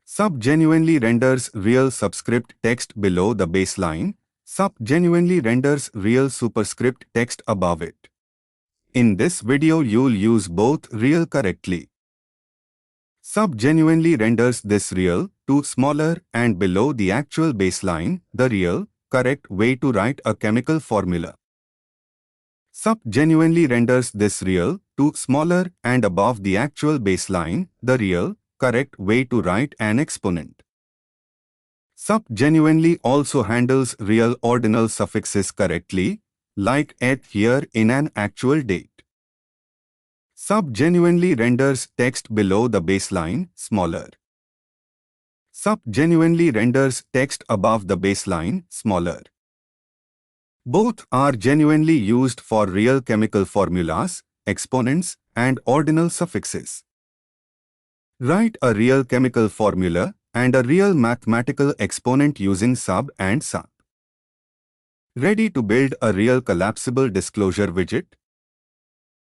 Sub genuinely renders real subscript text below the baseline. Sub genuinely renders real superscript text above it. In this video you'll use both real correctly. Sub genuinely renders this real to smaller and below the actual baseline, the real, correct way to write a chemical formula. Sub genuinely renders this real to smaller and above the actual baseline, the real, correct way to write an exponent. Sub genuinely also handles real ordinal suffixes correctly, like at here in an actual date. Sub genuinely renders text below the baseline smaller. Sub genuinely renders text above the baseline smaller. Both are genuinely used for real chemical formulas, exponents, and ordinal suffixes. Write a real chemical formula and a real mathematical exponent using sub and sub. Ready to build a real collapsible disclosure widget?